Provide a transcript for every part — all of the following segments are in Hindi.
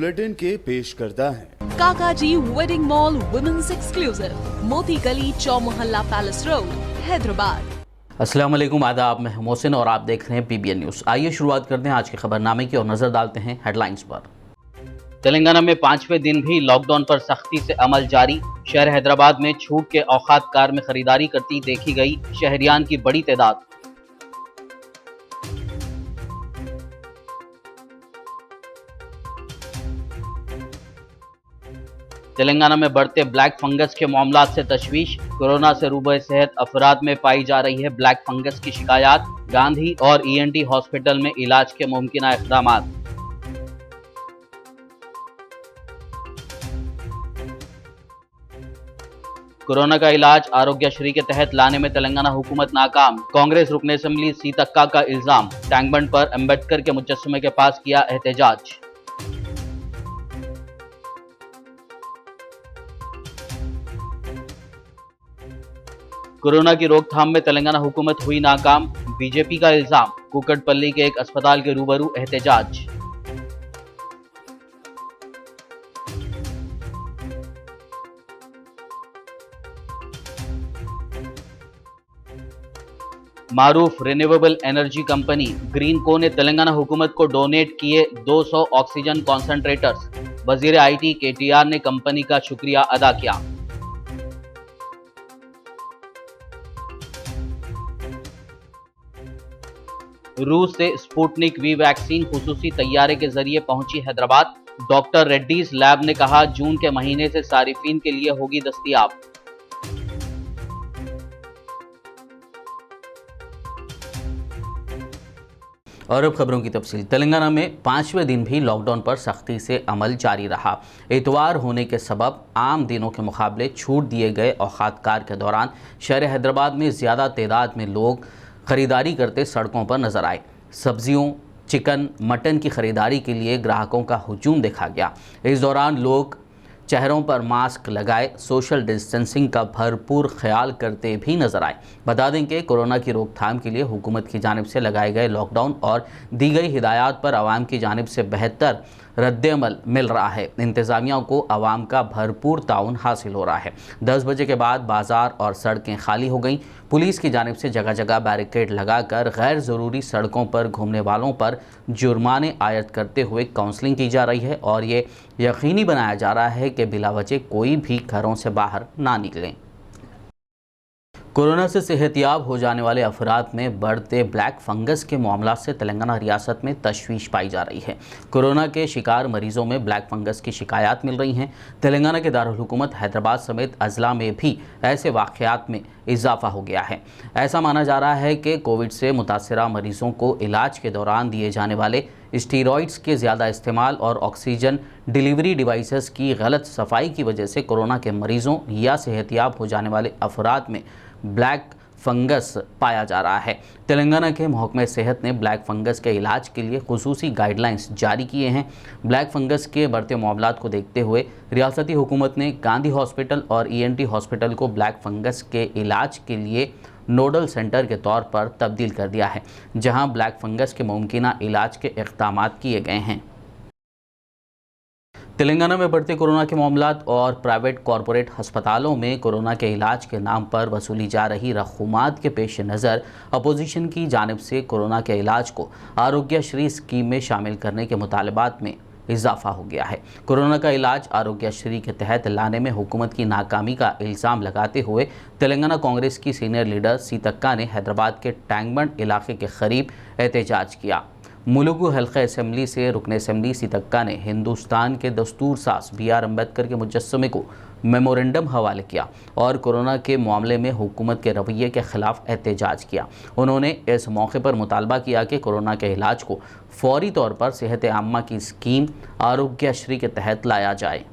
बुलेटिन के पेश करता है काकाजी वेडिंग मॉल वुमेन्स एक्सक्लूसिव, मोती गली, चौमोहल्ला पैलेस रोड, हैदराबाद। अस्सलाम वालेकुम, आदाब। मैं मोहसिन और आप देख रहे हैं PBN न्यूज़। आइए शुरुआत करते हैं आज के खबरनामे की और नजर डालते हैं हेडलाइंस पर। तेलंगाना में 5वें दिन भी लॉकडाउन पर सख्ती से अमल जारी। शहर हैदराबाद में छूट के औकात कार में खरीदारी करती देखी गई शहरियान की बड़ी तादाद। तेलंगाना में बढ़ते ब्लैक फंगस के मामलात से तशवीश। कोरोना से रूबे सेहत अफराद में पाई जा रही है ब्लैक फंगस की शिकायत। गांधी और ENT हॉस्पिटल में इलाज के मुमकिन इक़दामात। कोरोना का इलाज आरोग्यश्री के तहत लाने में तेलंगाना हुकूमत नाकाम। कांग्रेस रुकन असेंबली सीतक्का का इल्जाम। टैंक बंड पर अम्बेडकर के मुजस्समे के पास किया एहतजाज। कोरोना की रोकथाम में तेलंगाना हुकूमत हुई नाकाम। बीजेपी का इल्जाम। कुकटपल्ली के एक अस्पताल के रूबरू एहतजाज। मारूफ रिन्यूएबल एनर्जी कंपनी ग्रीनको ने तेलंगाना हुकूमत को डोनेट किए 200 ऑक्सीजन कॉन्सेंट्रेटर्स। वजीर IT KTR ने कंपनी का शुक्रिया अदा किया। रूस से स्पुतनिक V वैक्सीन खुसूसी तैयारे के जरिए पहुंची हैदराबाद। डॉक्टर रेड्डीज लैब ने कहा जून के महीने से सारिफीन के लिए होगी दस्तयाब। और अब खबरों की तफसील। तेलंगाना में 5वें दिन भी लॉकडाउन पर सख्ती से अमल जारी रहा। इतवार होने के सबब आम दिनों के मुकाबले छूट दिए गए औकात कार के दौरान शहर हैदराबाद में ज़्यादा तादाद में लोग खरीदारी करते सड़कों पर नजर आए। सब्जियों, चिकन, मटन की खरीदारी के लिए ग्राहकों का हुजूम देखा गया। इस दौरान लोग चेहरों पर मास्क लगाए सोशल डिस्टेंसिंग का भरपूर ख्याल करते भी नजर आए। बता दें कि कोरोना की रोकथाम के लिए हुकूमत की जानिब से लगाए गए लॉकडाउन और दी गई हिदायत पर आवाम की जानिब से बेहतर रद्द-ए-अमल मिल रहा है। इंतज़ामिया को आवाम का भरपूर ताउन हासिल हो रहा है। 10 बजे के बाद बाजार और सड़कें खाली हो गईं। पुलिस की जानिब से जगह जगह बैरिकेड लगाकर गैर ज़रूरी सड़कों पर घूमने वालों पर जुर्माने आयद करते हुए काउंसलिंग की जा रही है और ये यकीनी बनाया जा रहा है कि बिलावजह कोई भी घरों से बाहर ना निकलें। कोरोना से सेहतयाब हो जाने वाले अफराद में बढ़ते ब्लैक फंगस के मामला से तेलंगाना रियासत में तशवीश पाई जा रही है। कोरोना के शिकार मरीजों में ब्लैक फंगस की शिकायत मिल रही हैं। तेलंगाना के दारुल हुकूमत हैदराबाद समेत अजला में भी ऐसे वाक़यात में इजाफा हो गया है। ऐसा माना जा रहा है कि कोविड से मुतासरा मरीजों को इलाज के दौरान दिए जाने वाले स्टीरॉइड्स के ज़्यादा इस्तेमाल और ऑक्सीजन डिलीवरी डिवाइसेस की गलत सफाई की वजह से कोरोना के मरीजों या सेहतयाब हो जाने वाले अफराद में ब्लैक फंगस पाया जा रहा है। तेलंगाना के महकमे सेहत ने ब्लैक फंगस के इलाज के लिए खुसूसी गाइडलाइंस जारी किए हैं। ब्लैक फंगस के बढ़ते मामलात को देखते हुए रियासती हुकूमत ने गांधी हॉस्पिटल और ENT हॉस्पिटल को ब्लैक फंगस के इलाज के लिए नोडल सेंटर के तौर पर तब्दील कर दिया है, जहां ब्लैक फंगस के मुमकिना इलाज के इक़दामात किए गए हैं। तेलंगाना में बढ़ते कोरोना के मामलात और प्राइवेट कॉरपोरेट अस्पतालों में कोरोना के इलाज के नाम पर वसूली जा रही रकूमात के पेश नज़र अपोजिशन की जानिब से कोरोना के इलाज को आरोग्यश्री स्कीम में शामिल करने के मुतालबात में इजाफा हो गया है। कोरोना का इलाज आरोग्यश्री के तहत लाने में हुकूमत की नाकामी का इल्ज़ाम लगाते हुए तेलंगाना कांग्रेस की सीनियर लीडर सीतक्का ने हैदराबाद के टैंक बंड इलाके के करीब एहतजाज किया। मुलुगु हल्का असेंबली से रुकन असेंबली सीतक्का ने हिंदुस्तान के दस्तूर साज BR अम्बेडकर के मुजस्समे को मेमोरेंडम हवाले किया और कोरोना के मामले में हुकूमत के रवैये के खिलाफ एहतजाज किया। उन्होंने इस मौके पर मुतालबा किया कि कोरोना के इलाज को फौरी तौर पर सेहत आम्मा की स्कीम आरोग्यश्री के तहत लाया जाए।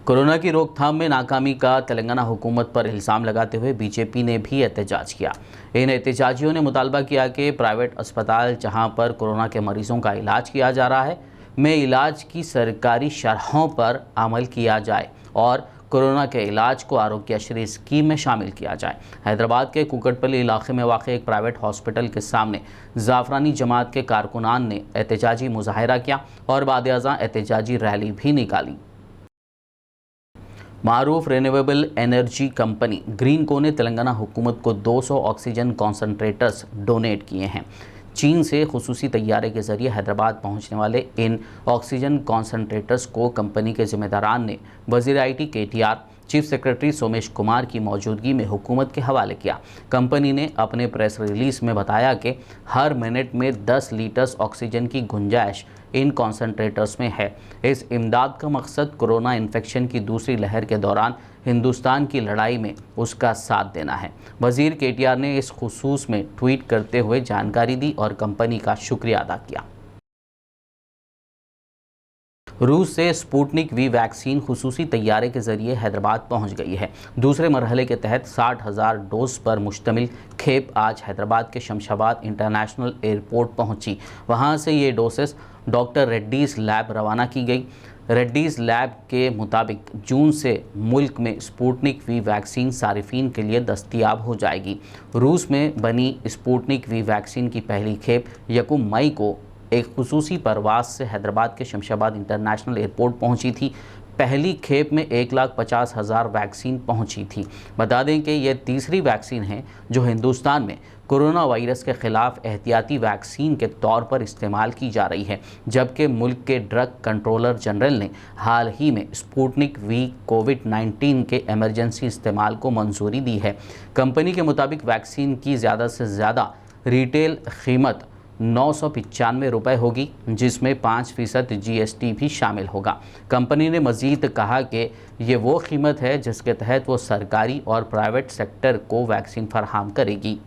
कोरोना की रोकथाम में नाकामी का तेलंगाना हुकूमत पर इल्ज़ाम लगाते हुए बीजेपी ने भी एहतजाज किया। इन एहतजाजियों ने मुतालबा किया कि प्राइवेट अस्पताल जहां पर कोरोना के मरीजों का इलाज किया जा रहा है में इलाज की सरकारी शरहों पर अमल किया जाए और कोरोना के इलाज को आरोग्यश्री स्कीम में शामिल किया जाए। हैदराबाद के कुकटपल्ली इलाके में वाक़ एक प्राइवेट हॉस्पिटल के सामने जाफरानी जमात के कारकुनान ने एहतजाजी मुजाहिरा किया और बाद-ए-अज़ां एहतजाजी रैली भी निकाली। मारूफ रिन्यूएबल एनर्जी कंपनी ग्रीनको ने तेलंगाना हुकूमत को 200 ऑक्सीजन कॉन्सनट्रेटर्स डोनेट किए हैं। चीन से खुसूसी तैयारे के जरिए हैदराबाद पहुंचने वाले इन ऑक्सीजन कॉन्सनट्रेटर्स को कंपनी के जिम्मेदारान ने वज़ीर IT KTR, chief secretary Somesh Kumar की मौजूदगी में हुकूमत के हवाले किया। कंपनी ने अपने प्रेस रिलीज में बताया कि हर मिनट में 10 लीटर्स ऑक्सीजन की गुंजाइश इन कॉन्सनट्रेटर्स में है। इस इमदाद का मकसद कोरोना इन्फेक्शन की दूसरी लहर के दौरान हिंदुस्तान की लड़ाई में उसका साथ देना है। वज़ीर KTR ने इस खुसूस में ट्वीट करते हुए जानकारी दी और कंपनी का शुक्रिया अदा किया। रूस से स्पुतनिक V वैक्सीन खुसूसी तैयारे के जरिए हैदराबाद पहुंच गई है। दूसरे मरहले के तहत 60,000 डोज पर मुश्तमिल खेप आज हैदराबाद के शमशाबाद इंटरनेशनल एयरपोर्ट पहुंची। वहां से ये डोसेस डॉक्टर रेड्डीज़ लैब रवाना की गई। रेड्डीज़ लैब के मुताबिक जून से मुल्क में स्पुतनिक V वैक्सीन सारिफीन के लिए दस्तयाब हो जाएगी। रूस में बनी स्पुतनिक V वैक्सीन की पहली खेप 1 मई को एक खुसूसी परवाज से हैदराबाद के शमशाबाद इंटरनेशनल एयरपोर्ट पहुंची थी। पहली खेप में 1,50,000 वैक्सीन पहुंची थी। बता दें कि यह तीसरी वैक्सीन है जो हिंदुस्तान में कोरोना वायरस के खिलाफ एहतियाती वैक्सीन के तौर पर इस्तेमाल की जा रही है, जबकि मुल्क के ड्रग कंट्रोलर जनरल ने हाल ही में स्पुतनिक V कोविड-19 के इमरजेंसी इस्तेमाल को मंजूरी दी है। कंपनी के मुताबिक वैक्सीन की ज़्यादा से ज़्यादा रिटेल कीमत 995 रुपये होगी, जिसमें 5% GST भी शामिल होगा। कंपनी ने मज़ीद कहा कि ये वो कीमत है जिसके तहत वो सरकारी और प्राइवेट सेक्टर को वैक्सीन फराहम करेगी।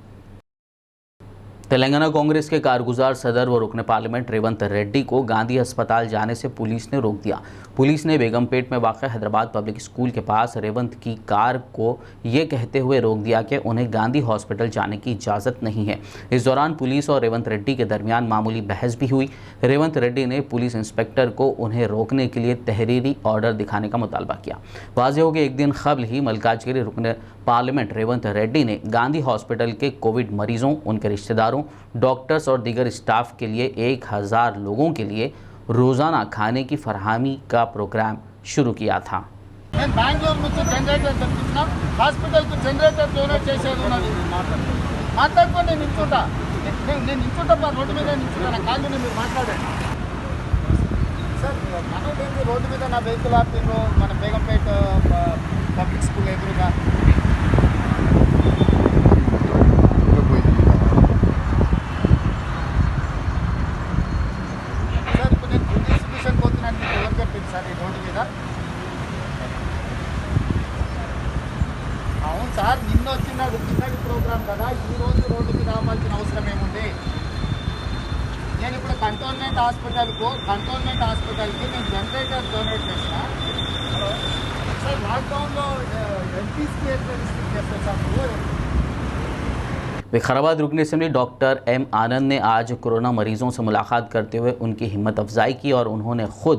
तेलंगाना कांग्रेस के कारगुजार सदर व रुकन पार्लियामेंट रेवंत रेड्डी को गांधी अस्पताल जाने से पुलिस ने रोक दिया। पुलिस ने बेगमपेट में वाक़ा हैदराबाद पब्लिक स्कूल के पास रेवंत की कार को ये कहते हुए रोक दिया कि उन्हें गांधी हॉस्पिटल जाने की इजाज़त नहीं है। इस दौरान पुलिस और रेवंत रेड्डी के दरमियान मामूली बहस भी हुई। रेवंत रेड्डी ने पुलिस इंस्पेक्टर को उन्हें रोकने के लिए तहरीरी ऑर्डर दिखाने का मुतालबा किया। वाज़ेह हो कि एक दिन कबल ही मलकाजगिरी रुकन पार्लियामेंट रेवंत रेड्डी ने गांधी हॉस्पिटल के कोविड मरीजों, उनके रिश्तेदारों, डॉक्टर्स और दीगर स्टाफ के लिए 1000 लोगों के लिए रोज़ाना खाने की फरहमी का प्रोग्राम शुरू किया था। నేను బెంగళూరు నుంచి జనరేటర్ తెప్పించిన హాస్పిటల్కు జనరేటర్ డొనేట్ చేసేది ఉన్నది మాట్లాడుకొని నేను నిల్చుంటా రోడ్డు మీద నిల్చుంటా నా కాళ్ళు మీరు మాట్లాడండి సార్ మనోడేంటి రోడ్డు మీద నా వెహికల్ ఆపిర్రు మన బేగంపేట పబ్లిక్ స్కూల్ ఎదురుగా సార్ ఇప్పుడు నేను ఫుడ్ డిస్ట్రిబ్యూషన్ పోతున్నాను మీకు ఎవరు చెప్పింది సార్ ఈ రోడ్డు మీద అవును సార్ నిన్నటి ప్రోగ్రామ్ కదా ఈ రోజు రోడ్డు మీద రావాల్సిన అవసరం ఏముంది నేను ఇప్పుడు కంటోన్మెంట్ హాస్పిటల్కి నేను జనరేటర్ డొనేట్ చేసిన సార్ లాక్డౌన్లో ఎంపీస్కి ఎట్లా రిస్ట్రిక్ట్ చేస్తారు సార్ विकाराबाद रुकन असेंबली डॉक्टर M आनंद ने आज कोरोना मरीजों से मुलाकात करते हुए उनकी हिम्मत अफजाई की और उन्होंने खुद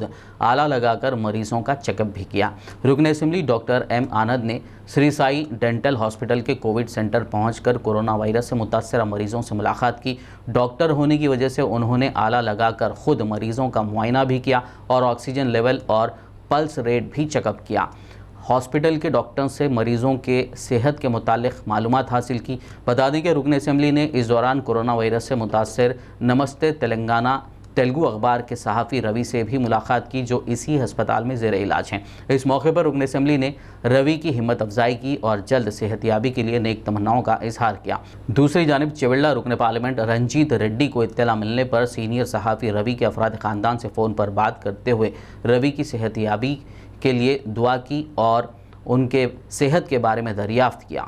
आला लगाकर मरीजों का चेकअप भी किया। रुकन असेंबली डॉक्टर M आनंद ने श्री साई डेंटल हॉस्पिटल के कोविड सेंटर पहुंचकर कोरोना वायरस से मुतासरा मरीजों से मुलाकात की। डॉक्टर होने की वजह से उन्होंने आला लगाकर खुद मरीजों का मुआयना भी किया और ऑक्सीजन लेवल और पल्स रेट भी चेकअप किया। हॉस्पिटल के डॉक्टर से मरीज़ों के सेहत के मुतालिक मालूमात हासिल की। बता दें कि रुकन असेंबली ने इस दौरान कोरोना वायरस से मुतासर नमस्ते तेलंगाना तेलुगु अखबार के सहाफ़ी रवि से भी मुलाकात की, जो इसी अस्पताल में ज़ेर इलाज हैं। इस मौके पर रुकन असेंबली ने रवि की हिम्मत अफजाई की और जल्द सेहतियाबी के लिए नेक तमन्नाओं का इजहार किया। दूसरी जानिब चेवल्ला रुकन पार्लियामेंट रंजीत रेड्डी को इत्तला मिलने पर सीनियर सहाफ़ी रवि के अफराद ख़ानदान से फ़ोन पर बात करते हुए रवि की सेहतियाबी के लिए दुआ की और उनके सेहत के बारे में दरियाफ्त किया।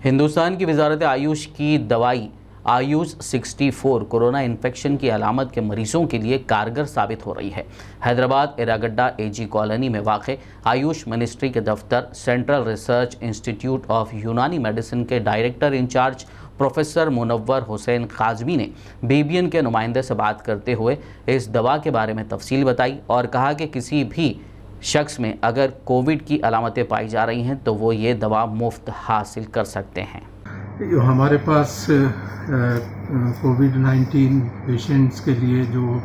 हिंदुस्तान की वजारत आयुष की दवाई आयुष 64 कोरोना इन्फेक्शन की अलामत के मरीजों के लिए कारगर साबित हो रही है। हैदराबाद एरागड्डा AG कॉलोनी में वाक़ आयुष मिनिस्ट्री के दफ्तर central research institute of Unani medicine के director incharge professor Munawwar Hussain Kazmi ने BBN के नुमाइंदे से बात करते हुए इस दवा के बारे में तफसील बताई और कहा कि किसी भी शख्स में अगर कोविड की अलामतें पाई जा रही हैं तो वो ये दवा मुफ्त हासिल कर सकते हैं। जो हमारे पास कोविड-19 पेशेंट्स के लिए जो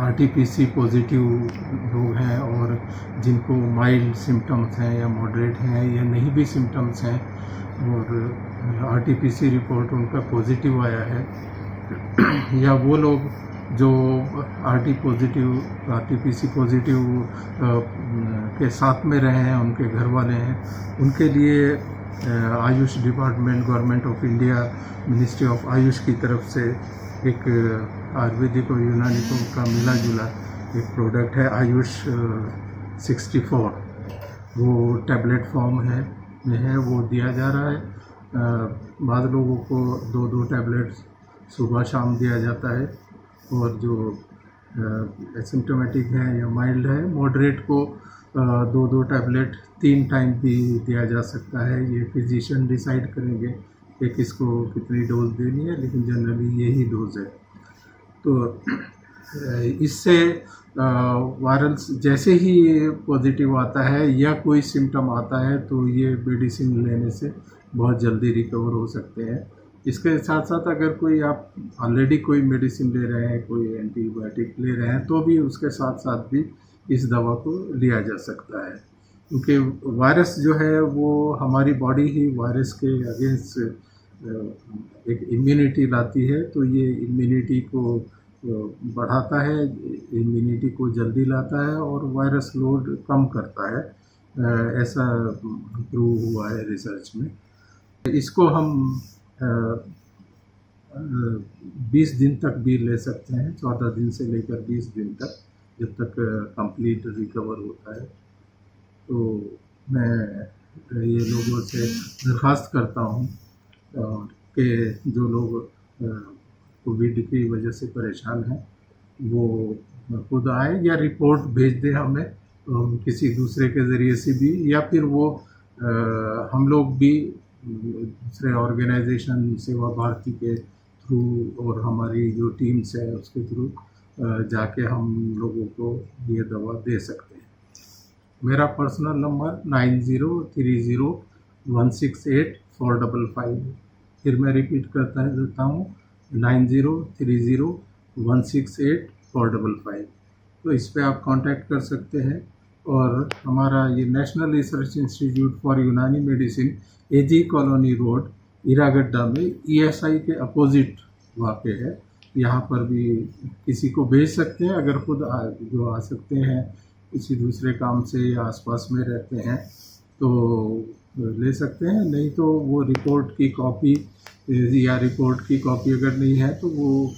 RT-PC पॉजिटिव लोग हैं और जिनको माइल्ड सिम्टम्स हैं या मॉडरेट हैं या नहीं भी सिम्टम्स हैं और RT-PC रिपोर्ट उनका पॉजिटिव आया है या वो लोग जो RT-PC पॉजिटिव के साथ में रहे हैं, उनके घर वाले हैं, उनके लिए Ayush department, government of India, ministry of Ayush की तरफ से एक आयुर्वेदिक और यूनानी का मिला जुला एक प्रोडक्ट है आयुष 64। वो टैबलेट फॉर्म में है, वो दिया जा रहा है। बाद लोगों को 2-2 टैबलेट्स सुबह शाम दिया जाता है और जो एसिम्टोमेटिक है या माइल्ड है, मॉडरेट को 2-2 टैबलेट 3 टाइम भी दिया जा सकता है। ये फिजिशियन डिसाइड करेंगे कि किसको कितनी डोज देनी है, लेकिन जनरली यही डोज है। तो इससे वायरल जैसे ही पॉजिटिव आता है या कोई सिम्टम आता है तो ये मेडिसिन लेने से बहुत जल्दी रिकवर हो सकते हैं। इसके साथ साथ अगर कोई आप ऑलरेडी कोई मेडिसिन ले रहे हैं, कोई एंटीबायोटिक ले रहे हैं, तो भी उसके साथ साथ भी इस दवा को लिया जा सकता है, क्योंकि वायरस जो है वो हमारी बॉडी ही वायरस के अगेंस्ट एक इम्यूनिटी लाती है। तो ये इम्यूनिटी को बढ़ाता है, इम्यूनिटी को जल्दी लाता है और वायरस लोड कम करता है। ऐसा प्रूव हुआ है रिसर्च में। इसको हम 20 दिन तक भी ले सकते हैं, 14 दिन से लेकर 20 दिन तक, जब तक कंप्लीट रिकवर होता है। तो मैं ये लोगों से दरख्वास्त करता हूँ कि जो लोग कोविड की वजह से परेशान हैं वो खुद आए या रिपोर्ट भेज दें हमें किसी दूसरे के ज़रिए से भी, या फिर वो हम लोग भी दूसरे ऑर्गेनाइजेशन सेवा भारती के थ्रू और हमारी जो टीम्स है उसके थ्रू जाके हम लोगों को ये दवा दे सकते हैं। मेरा पर्सनल नंबर 9030168455। फिर मैं रिपीट करता देता हूँ 9030168455। तो इस पे आप कांटेक्ट कर सकते हैं। और हमारा ये नेशनल रिसर्च इंस्टीट्यूट फॉर यूनानी मेडिसिन AG कॉलोनी रोड ईरागड्डा में ESI के अपोजिट वाक़ है। यहाँ पर भी किसी को भेज सकते हैं, अगर खुद जो आ सकते हैं किसी दूसरे काम से या आसपास में रहते हैं तो ले सकते हैं, नहीं तो वो रिपोर्ट की कॉपी या रिपोर्ट की कॉपी अगर नहीं है तो वो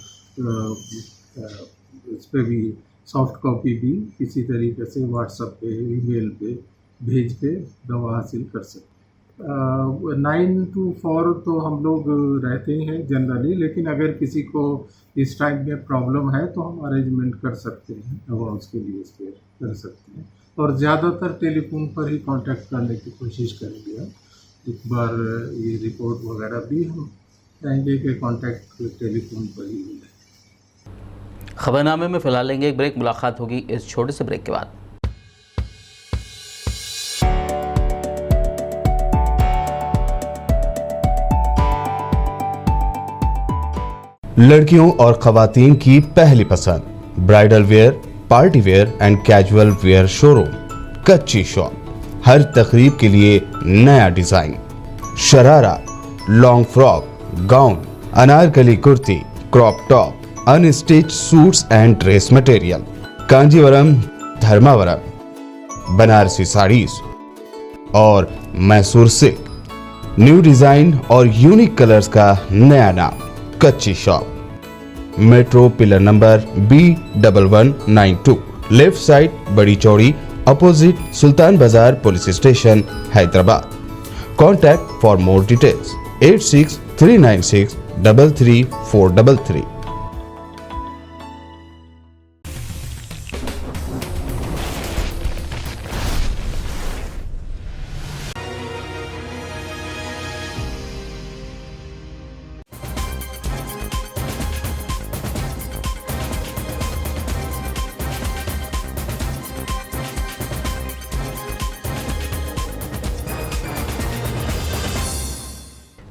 उस पर भी सॉफ्ट कॉपी भी किसी तरीके से व्हाट्सएप पे, ईमेल पे भेज के दवा हासिल कर सकते हैं। 9 to 4 तो हम लोग रहते हैं जनरली, लेकिन अगर किसी को इस टाइम में प्रॉब्लम है तो हम अरेंजमेंट कर सकते हैं, दवा उसके लिए स्पेयर कर सकते हैं। और ज़्यादातर टेलीफोन पर ही कांटेक्ट करने की कोशिश करेंगे हम। एक बार ये रिपोर्ट वगैरह भी हम चाहेंगे कि कांटेक्ट टेलीफोन पर ही मिले। खबरनामे में फ़िलहाल लेंगे एक ब्रेक। मुलाकात होगी इस छोटे से ब्रेक के बाद। लड़कियों और खवातीन की पहली पसंद, bridal wear, party wear and casual wear showroom Kachchi shop. हर तकरीब के लिए नया design, sharara, long frock, gown, Anarkali kurti, crop top, unstitch suits and dress material, Kanjeevaram, Dharmavaram, Banarasi saris और मैसूर सिल्क। न्यू डिजाइन और यूनिक कलर्स का नया नाम Kachchi shop. Metro pillar number B1192, left side Badi Chowdi, opposite Sultan Bazar police station, Hyderabad. Contact for more details 8639633433।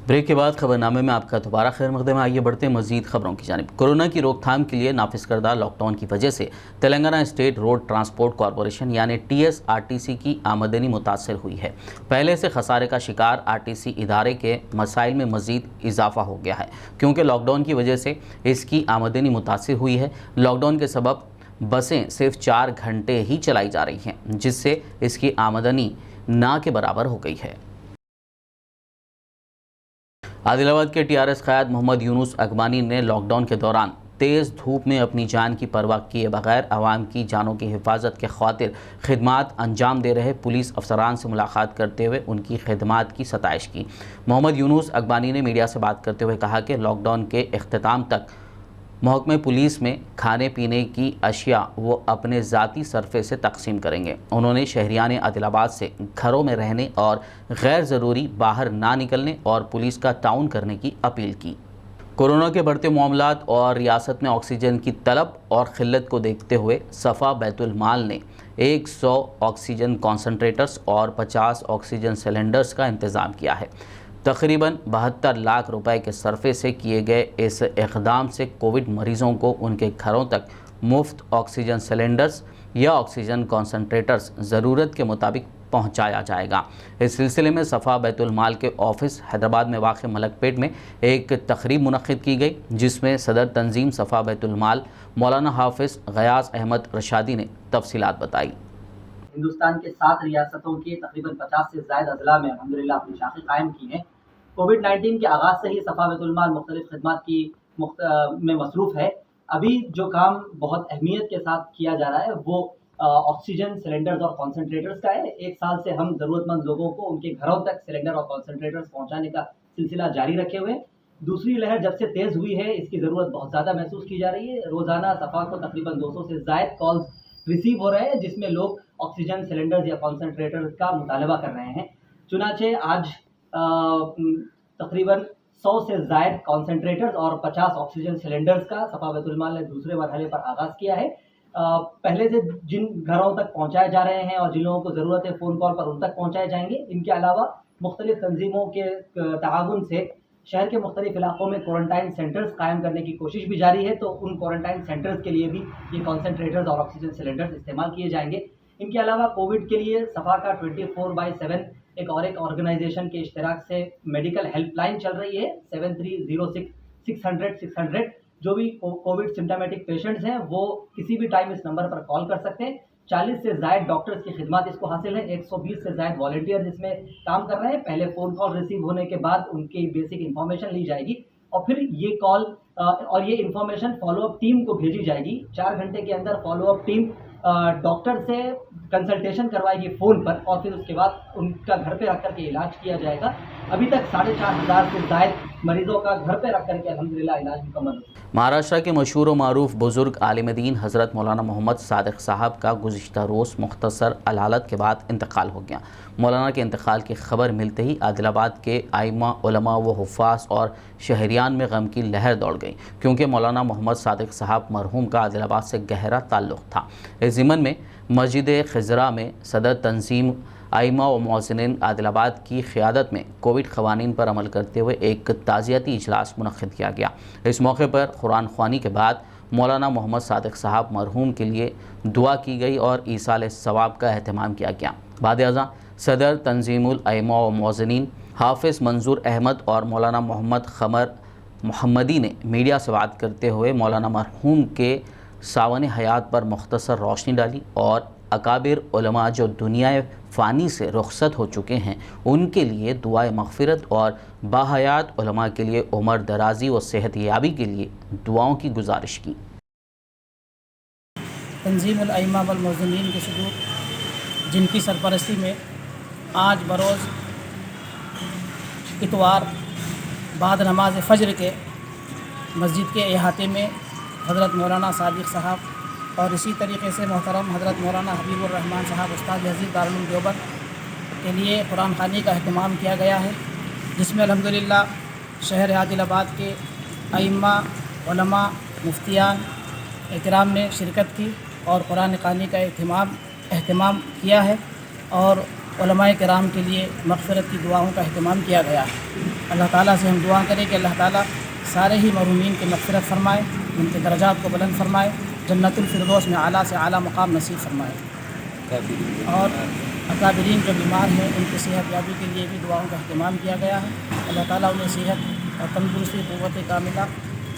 Break के बाद खबरनामे में आपका दोबारा खैर मकदम है। आइए बढ़ते हैं मजीद खबरों की जानिब। कोरोना की रोकथाम के लिए नाफिज करदा लॉकडाउन की वजह से Telangana state road transport corporation यानी TSRTC की आमदनी मुतासर हुई है। पहले से खसारे का शिकार RTC इदारे के मसाइल में मजीद इजाफा हो गया है, क्योंकि लॉकडाउन की वजह से इसकी आमदनी मुतासर हुई है। लॉकडाउन के सबब बसें सिर्फ 4 घंटे ही चलाई जा रही हैं, जिससे इसकी आमदनी ना के बराबर हो गई है। आदिलाबाद के TRS क़याद मोहम्मद यूनुस अगबानी ने लॉकडाउन के दौरान तेज़ धूप में अपनी जान की परवाह किए बगैर आवाम की जानों की हिफाजत के खातिर खिदमात अंजाम दे रहे पुलिस अफसरान से मुलाकात करते हुए उनकी खिदमात की सताइश की। मोहम्मद यूनुस अगबानी ने मीडिया से बात करते हुए कहा कि लॉकडाउन के अख्ताम तक महकमे पुलिस में खाने पीने की अशिया वो अपने ज़ाती सरफे से तकसीम करेंगे। उन्होंने शहरियान आदिलाबाद से घरों में रहने और गैर ज़रूरी बाहर ना निकलने और पुलिस का ताउन करने की अपील की। कोरोना के बढ़ते मामलात और रियासत में ऑक्सीजन की तलब और क़िल्लत को देखते हुए सफ़ा बैतुल माल ने 100 ऑक्सीजन कॉन्सनट्रेटर्स और 50 ऑक्सीजन सिलेंडर्स का इंतज़ाम किया है। तकरीबन 72 लाख रुपए के सरफे से किए गए इस इक़दाम से कोविड मरीज़ों को उनके घरों तक मुफ्त ऑक्सीजन सिलेंडर्स या ऑक्सीजन कॉन्सनट्रेटर्स ज़रूरत के मुताबिक पहुंचाया जाएगा। इस सिलसिले में सफ़ा बैतुल माल के ऑफिस हैदराबाद में वाक़ मलकपेट में एक तकरीब मुनक़्क़िद की गई, जिसमें सदर तंजीम सफ़ा बैतुल माल मौलाना हाफिज़ गयास अहमद रशादी ने तफसीलात बताई। हिंदुस्तान के 7 रियासतों के तकरीबन 50 से ज़ायद अजला में अल्हम्दुलिल्लाह अपनी शाखें कायम की हैं। कोविड-19 के आगाज़ से ही सफ़ा बैतुल माल मुख्तलिफ़ खिदमात की में मसरूफ़ है। अभी जो काम बहुत अहमियत के साथ किया जा रहा है वो ऑक्सीजन सिलेंडर्स और कॉन्सनट्रेटर्स का है। 1 साल से हम ज़रूरतमंद लोगों को उनके घरों तक सिलेंडर और कॉन्सनट्रेटर्स पहुँचाने का सिलसिला जारी रखे हुए हैं। दूसरी लहर जब से तेज़ हुई है, इसकी ज़रूरत बहुत ज़्यादा महसूस की जा रही है। रोज़ाना सफ़ा को तकरीबन 200 से ज़ायद कॉल्स रिसीव हो रहे हैं, जिसमें लोग ऑक्सीजन सिलेंडर्स या कॉन्सनट्रेटर का मुतालबा कर रहे हैं। चुनाचे आज तकरीबन 100 से ज़ायद कॉन्सनट्रेटर्स और 50 ऑक्सीजन सिलेंडर्स का सफ़ा बैतुल माल ने दूसरे मरहले पर आगाज़ किया है। पहले से जिन घरों तक पहुँचाए जा रहे हैं और जिन लोगों को ज़रूरत है फ़ोन कॉल पर उन तक पहुँचाए जाएंगे। इनके अलावा मुख्तलिफ़ तंजीमों के ताउन से शहर के मुख्तलिफ इलाकों में क्वारंटाइन सेंटर्स कायम करने की कोशिश भी जारी है, तो उन क्वारंटाइन सेंटर्स के लिए भी ये कॉन्सनट्रेटर्स और ऑक्सीजन सिलेंडर्स इस्तेमाल किए जाएंगे। इनके अलावा कोविड के लिए सफ़ा का 24/7 एक ऑर्गेनाइजेशन के इश्तिराक से मेडिकल हेल्पलाइन चल रही है। 7306 600 600 जो भी कोविड सिम्टोमेटिक पेशेंट्स हैं वो किसी भी टाइम इस नंबर पर कॉल कर सकते हैं। 40 से ज़ायद डॉक्टर्स की खिदमत इसको हासिल है। 120 से ज़ायद वॉलंटियर्स इसमें काम कर रहे हैं। पहले फ़ोन कॉल रिसीव होने के बाद उनकी बेसिक इन्फॉर्मेशन ली जाएगी और फिर ये कॉल और ये इन्फॉर्मेशन फॉलोअप टीम को भेजी जाएगी। 4 घंटे के अंदर फॉलोअप टीम डॉक्टर से कंसल्टेशन करवाएगी फ़ोन पर और फिर उसके बाद उनका घर पे रख करके इलाज किया जाएगा। अभी तक 4500 से ज़ायद मरीजों का घर पे रख करके अल्हम्दुलिल्लाह इलाज मुकम्मल हो चुका है। महाराष्ट्र के मशहूर व मारूफ बुज़ुर्ग आलिम दीन हज़रत मौलाना मोहम्मद सादिक साहब का गुज़िश्ता रोज़ मुख्तसर अलालत के बाद इंतकाल हो गया। मौलाना के इंतकाल की खबर मिलते ही आदिलाबाद के आइमा, उलमा व हुफ़ाज़ और शहरियान में गम की लहर दौड़ गई, क्योंकि मौलाना मोहम्मद सादिक साहब मरहूम का आदिलाबाद से गहरा ताल्लुक़ था। इस ज़िमन में मस्जिद खिज़रा में सदर तंजीम आइमा व मौज़िनीन आदिलाबाद की क़ियादत में कोविड क़वानीन पर अमल करते हुए एक ताज़ियती इजलास मुनक़्क़िद किया गया। इस मौके पर कुरान ख़वानी के बाद मौलाना मोहम्मद सादिक साहब मरहूम के लिए दुआ की गई और ईसाल सवाब का अहतमाम किया गया। बाद-ए-आज़ा सदर तंजीमुल आइमा व मौज़िनीन हाफिज़ मंजूर अहमद और मौलाना मोहम्मद ख़मर मोहम्मदी ने मीडिया से बात करते हुए मौलाना मरहूम के सावन हयात पर मुख्तसर रोशनी डाली और अकाबिर उलमा जो दुनिया फ़ानी से रुखसत हो चुके हैं उनके लिए दुआए मग़फ़िरत और बाहयात उलमा के लिए उम्र दराजी व सेहत याबी के लिए दुआओं की गुजारिश की। तंजीमुल आइमा वल मौज़िनीन के सदूर जिनकी सरपरस्ती में आज बरोज़ इतवार बाद नमाज फ़ज्र के मस्जिद के अहाते में हज़रत मौलाना सादिक साहब और इसी तरीके से मोहतरम हज़रत मौलाना हबीबुर रहमान साहब उस्ताद हज़ीर दारुल उलूम देवबंद के लिए कुरान ख़वानी का अहतमाम किया गया है, जिसमें अल्हम्दुलिल्लाह शहर आदिलाबाद के अइम्मा, उलमा, मुफ्तियान इकराम ने शिरकत की और कुरान ख़वानी का अहतमाम किया है और उलमाए किराम के लिए मग़फ़िरत की दुआओं का अहतमाम किया गया है। अल्लाह ताला से हम दुआ करें कि अल्लाह ताला सारे ही महरूमीन की मग़फ़िरत फ़रमाए, उनके दर्जात को बुलंद फ़रमाए, जन्नतुल फ़िरदौस में आला से आला मुक़ाम नसीब फ़रमाए। और अकाबिरीन जो बीमार हैं उनकी सेहत याबी के लिए भी दुआओं का अहतमाम किया गया है। अल्लाह ताला उन्हें सेहत और तंदुरुस्ती, क़ुव्वत कामिला,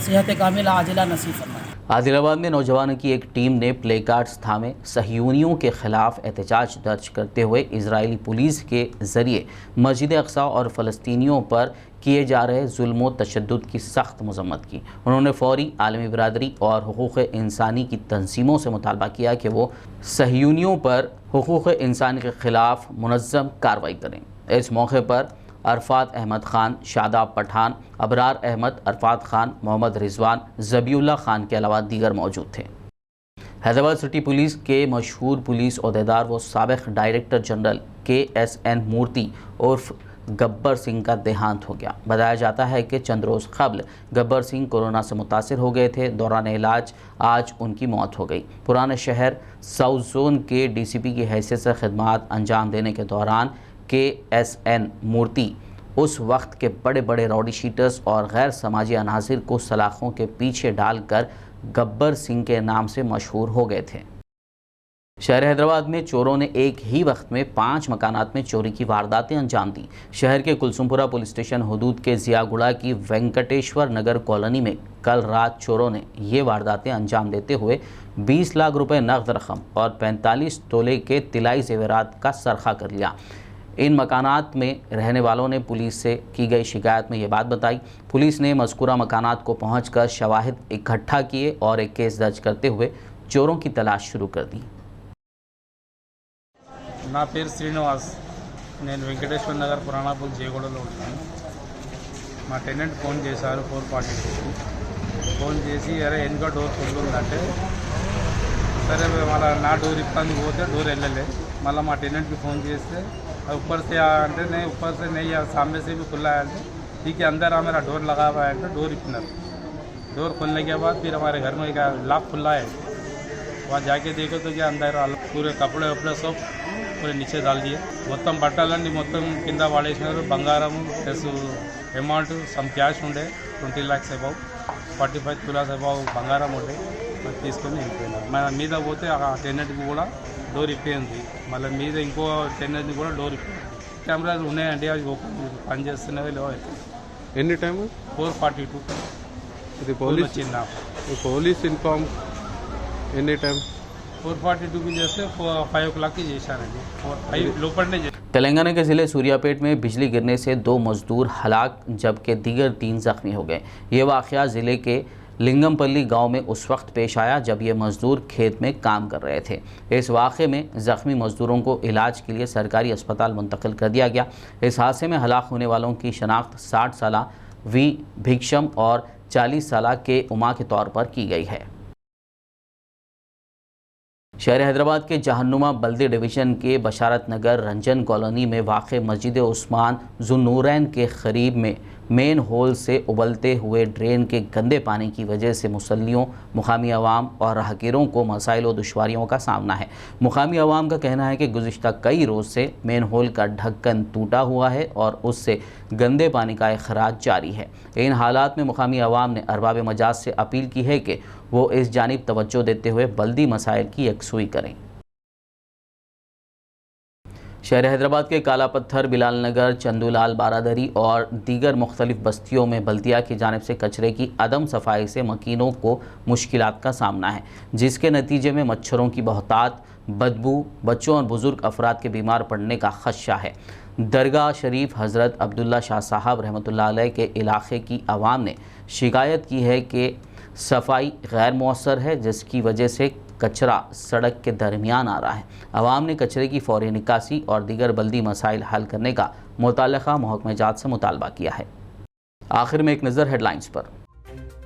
सेहत कामिला आजिला नसीब फ़रमाए। आदिलाबाद में नौजवानों की एक टीम ने प्ले कार्ड्स थामे सहयूनियों के खिलाफ एहतजाज दर्ज करते हुए इजरायली पुलिस के ज़रिए मस्जिद अक़सा और फ़लस्तीनियों पर किए जा रहे जुल्म व तशद्दुद की सख्त मज़म्मत की। उन्होंने फ़ौरी आलमी बरादरी और हुकूक़ इंसानी की तंजीमों से मुतालबा किया कि वो सहयूनियों पर हुकूक़ इंसान के ख़िलाफ़ मुनज़्ज़म कार्रवाई करें। इस मौके पर अरफात अहमद ख़ान, शादाब पठान, अबरार अहमद, अरफात ख़ान, मोहम्मद रिजवान, ज़बीउल्लाह ख़ान के अलावा दीगर मौजूद थे। हैदराबाद सिटी पुलिस के मशहूर पुलिस ओहदेदार व साबिक़ डायरेक्टर जनरल KSN मूर्ति उर्फ गब्बर सिंह का देहांत हो गया। बताया जाता है कि चंद रोज़ क़ब्ल गब्बर सिंह कोरोना से मुतासिर हो गए थे। दौरान इलाज आज उनकी मौत हो गई। पुराने शहर साउथ जोन के DCP की हैसियत से खिदमात अंजाम देने के दौरान KSN मूर्ति उस वक्त के बड़े बड़े राउडी शीटर्स और गैर समाजी अनासिर को सलाखों के पीछे डालकर गब्बर सिंह के नाम से मशहूर हो गए थे। शहर हैदराबाद में चोरों ने एक ही वक्त में 5 मकानात में चोरी की वारदातें अंजाम दी। शहर के कुलसुमपुरा पुलिस स्टेशन हदूद के जियागुड़ा की वेंकटेश्वर नगर कॉलोनी में कल रात चोरों ने ये वारदातें अंजाम देते हुए 20 लाख रुपए नकद रकम और 45 तोले के तिलाई जेवरात का सरखा कर लिया। इन मकानात में रहने वालों ने पुलिस से की गई शिकायत में ये बात बताई। पुलिस ने मज़कूरा मकानात को पहुंचकर शवाहिद इकट्ठा किए और एक केस दर्ज करते हुए चोरों की तलाश शुरू कर दी। నా పేరు శ్రీనివాస్, నేను వెంకటేశ్వర నగర్ పురాణాపూర్ జయగూడలో ఉంటాను. మా టెనెంట్ ఫోన్ చేశారు 4:42 ఫోన్ చేసి అరే వెనుక డోర్ కొడుతుందంటే సరే మళ్ళీ నా డోర్ ఇప్పడానికి పోతే డోర్ వెళ్ళలే. మళ్ళీ మా టెనెంట్కి ఫోన్ చేస్తే ऊपर से అంటే నేను ऊपर से नहीं सामने से भी खुला है ठीक है अंदर आ मेरा डोर लगा हुआ है तो डोर इपनर डोर खोलने के बाद फिर हमारे घर में क्या लॉक खुला है. वहाँ जाके देखो तो क्या अंदर पूरे कपड़े वपड़े सब पूरे नीचे डाल दिए. మొత్తం బట్టలన్నీ మొత్తం కింద పడేసినారు. బంగారం ప్లస్ అమౌంట్ సమ్ క్యాష్ ఉండే 20 lakhs అబౌవ్ 45 తులాస్ అబౌవ్ బంగారం ఉండే మరి తీసుకొని వెళ్ళిపోయినారు. మన మీద పోతే ఆ టెనెంట్కి కూడా డోర్ ఇప్పే ఉంది. మళ్ళీ మీద ఇంకో టెనెంట్ని కూడా డోర్ ఇప్పే. కెమెరాలు ఉన్నాయండి అవి పని చేస్తున్నవి లేవు. ఎన్ని టైం 4:42 ఇది పోలీస్ వచ్చింది నాకు. పోలీస్ ఇన్ఫార్మ్ ఎన్ని టైం 4:42 చేస్తే 5 o'clock చేశారండి. 5 లోపలనే. तेलंगाना के ज़िले सूर्यापेट में बिजली गिरने से 2 मजदूर हलाक जबकि दीगर 3 ज़ख्मी हो गए। ये वाक़या ज़िले के लिंगमपल्ली गांव में उस वक्त पेश आया जब ये मजदूर खेत में काम कर रहे थे। इस वाक़े में ज़ख्मी मजदूरों को इलाज के लिए सरकारी अस्पताल मुंतकिल कर दिया गया। इस हादसे में हलाक होने वालों की शनाख्त 60 साला वी भिक्षम और 40 साला के उमा के तौर पर की गई है। शहर हैदराबाद के जहन्नुमा बल्दी डिवीज़न के बशारत नगर रंजन कॉलोनी में वाक़ मस्जिद उस्मान जुन्नूरैन के करीब में मेन होल से उबलते हुए ड्रेन के गंदे पानी की वजह से मुसल्लियों, मुकामी अवाम और राहगीरों को मसाइल और दुश्वारियों का सामना है। मुकामी अवाम का कहना है कि गुज़िश्ता कई रोज़ से मेन होल का ढक्कन टूटा हुआ है और उससे गंदे पानी का अखराज जारी है। इन हालात में मुकामी अवाम ने अरबाब मजाज से अपील की है कि वो इस जानिब तवज्जो देते हुए बल्दी मसाइल की यकसुई करें। शहर हैदराबाद के काला पत्थर, बिलाल नगर, चंदूलाल बारादरी और दीगर मुख्तलिफ बस्तियों में बल्दिया की जानिब से कचरे की अदम सफाई से मकीनों को मुश्किलात का सामना है, जिसके नतीजे में मच्छरों की बहुतात, बदबू, बच्चों और बुज़ुर्ग अफराद के बीमार पड़ने का खदशा है। दरगाह शरीफ हज़रत अब्दुल्ला शाह साहब रहमतुल्लाह अलैह के इलाके की आवाम ने शिकायत की है कि सफाई गैर मौसर है, जिसकी वजह से कचरा सड़क के दरमियान आ रहा है। आवाम ने कचरे की फौरी निकासी और दीगर बल्दी मसाइल हल करने का मुतल्लिक़ा महकमा जात से मुतालबा किया है। आखिर में एक नज़र हेडलाइंस पर।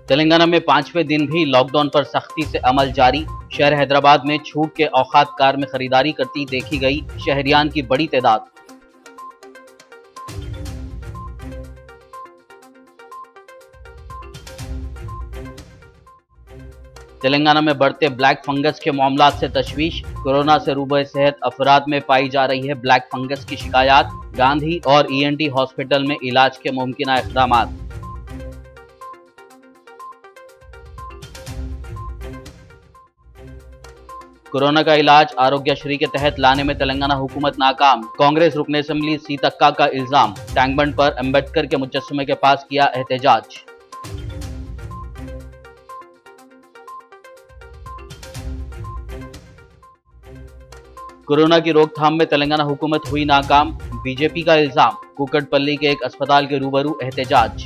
तेलंगाना में 5वें दिन भी लॉकडाउन पर सख्ती से अमल जारी। शहर हैदराबाद में छूट के औकात कार में खरीदारी करती देखी गई शहरियान की बड़ी तादाद। तेलंगाना में बढ़ते ब्लैक फंगस के मामला से तशवीश। कोरोना से रूबे सेहत अफराद में पाई जा रही है ब्लैक फंगस की शिकायत। गांधी और ENT हॉस्पिटल में इलाज के मुमकिन इक़दामात। कोरोना का इलाज आरोग्यश्री के तहत लाने में तेलंगाना हुकूमत नाकाम। कांग्रेस रुकन असेंबली सीतक्का का इल्जाम। टैंक बंड पर अंबेडकर के मुजस्समे के पास किया एहतजाज। कोरोना की रोकथाम में तेलंगाना हुकूमत हुई नाकाम। बीजेपी का इल्जाम। कुकटपल्ली के एक अस्पताल के रूबरू एहतजाज।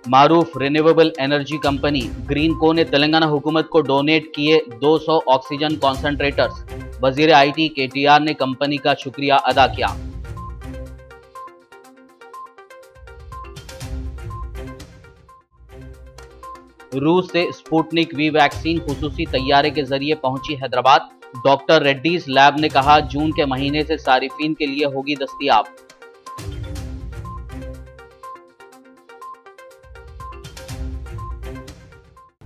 मारूफ रिन्यूएबल एनर्जी कंपनी ग्रीनको ने तेलंगाना हुकूमत को डोनेट किए 200 ऑक्सीजन कॉन्सेंट्रेटर्स। वजीर IT KTR ने कंपनी का शुक्रिया अदा किया। रूस से स्पुतनिक V वैक्सीन खुसूसी तैयारे के जरिए पहुंची हैदराबाद। डॉक्टर रेड्डीज लैब ने कहा जून के महीने से सारिफीन के लिए होगी दस्तयाब।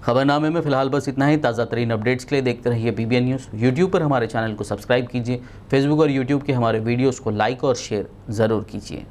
खबरनामे में फिलहाल बस इतना ही। ताज़ा तरीन अपडेट्स के लिए देखते रहिए BBN न्यूज़। यूट्यूब पर हमारे चैनल को सब्सक्राइब कीजिए। फेसबुक और यूट्यूब के हमारे वीडियोस को लाइक और शेयर ज़रूर कीजिए।